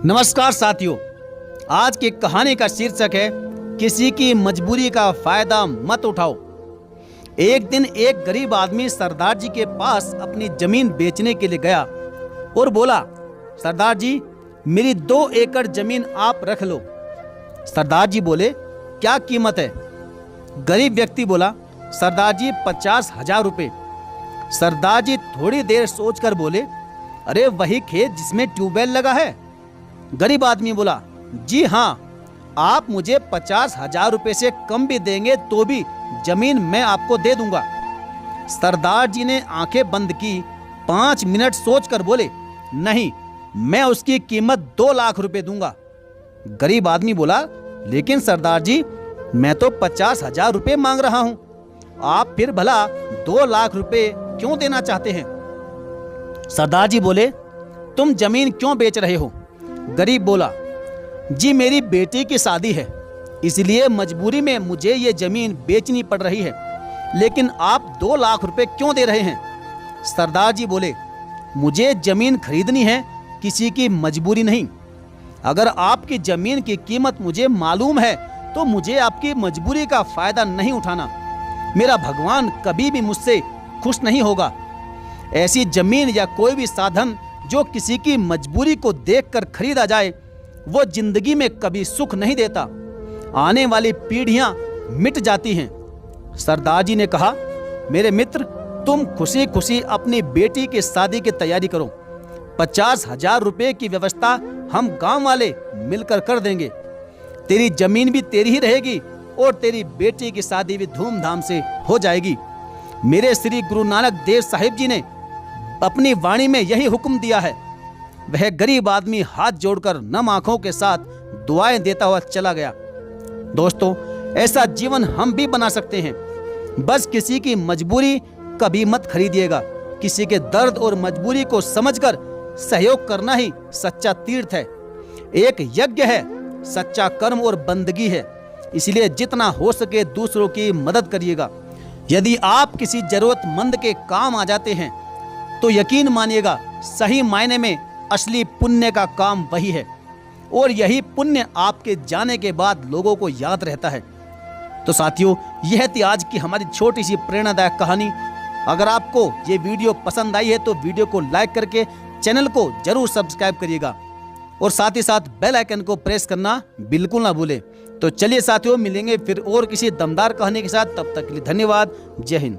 नमस्कार साथियों, आज की कहानी का शीर्षक है किसी की मजबूरी का फायदा मत उठाओ। एक दिन एक गरीब आदमी सरदार जी के पास अपनी जमीन बेचने के लिए गया और बोला, सरदार जी मेरी 2 एकड़ जमीन आप रख लो। सरदार जी बोले, क्या कीमत है? गरीब व्यक्ति बोला, सरदार जी 50,000 रुपये। सरदार जी थोड़ी देर सोचकर बोले, अरे वही खेत जिसमें ट्यूबवेल लगा है। गरीब आदमी बोला, जी हाँ, आप मुझे 50,000 रुपये से कम भी देंगे तो भी जमीन मैं आपको दे दूंगा। सरदार जी ने आंखें बंद की, 5 मिनट सोचकर बोले, नहीं, मैं उसकी कीमत 2 लाख रुपए दूंगा। गरीब आदमी बोला, लेकिन सरदार जी मैं तो 50,000 रुपये मांग रहा हूं, आप फिर भला 2 लाख रुपए क्यों देना चाहते हैं? सरदार जी बोले, तुम जमीन क्यों बेच रहे हो? गरीब बोला, जी मेरी बेटी की शादी है, इसलिए मजबूरी में मुझे ये जमीन बेचनी पड़ रही है, लेकिन आप 2 लाख रुपए क्यों दे रहे हैं? सरदार जी बोले, मुझे जमीन खरीदनी है, किसी की मजबूरी नहीं। अगर आपकी जमीन की कीमत मुझे मालूम है तो मुझे आपकी मजबूरी का फायदा नहीं उठाना। मेरा भगवान कभी भी मुझसे खुश नहीं होगा। ऐसी जमीन या कोई भी साधन जो किसी की मजबूरी को देखकर खरीदा जाए, वो जिंदगी में कभी सुख नहीं देता। आने वाली पीढ़ियां मिट जाती हैं। सरदार जी ने कहा, मेरे मित्र, तुम खुशी खुशी अपनी बेटी की शादी की तैयारी करो। 50,000 रुपये की व्यवस्था हम गांव वाले मिलकर कर देंगे। तेरी जमीन भी तेरी ही रहेगी और तेरी बेटी की शादी भी धूमधाम से हो जाएगी। मेरे श्री गुरु नानक देव साहिब जी ने अपनी वाणी में यही हुक्म दिया है। वह गरीब आदमी हाथ जोड़कर नम आंखों के साथ दुआएं देता हुआ चला गया। दोस्तों, ऐसा जीवन हम भी बना सकते हैं। बस किसी की मजबूरी कभी मत खरीदिएगा। किसी के दर्द और मजबूरी को समझकर सहयोग करना ही सच्चा तीर्थ है, एक यज्ञ है, सच्चा कर्म और बंदगी है। इसलिए जितना हो सके दूसरों की मदद करिएगा। यदि आप किसी जरूरतमंद के काम आ जाते हैं तो यकीन मानिएगा, सही मायने में असली पुण्य का काम वही है, और यही पुण्य आपके जाने के बाद लोगों को याद रहता है। तो साथियों, यह थी आज की हमारी छोटी सी प्रेरणादायक कहानी। अगर आपको ये वीडियो पसंद आई है तो वीडियो को लाइक करके चैनल को जरूर सब्सक्राइब करिएगा और साथ ही साथ बेल आइकन को प्रेस करना बिल्कुल ना भूलें। तो चलिए साथियों, मिलेंगे फिर और किसी दमदार कहानी के साथ। तब तक के लिए धन्यवाद। जय हिंद।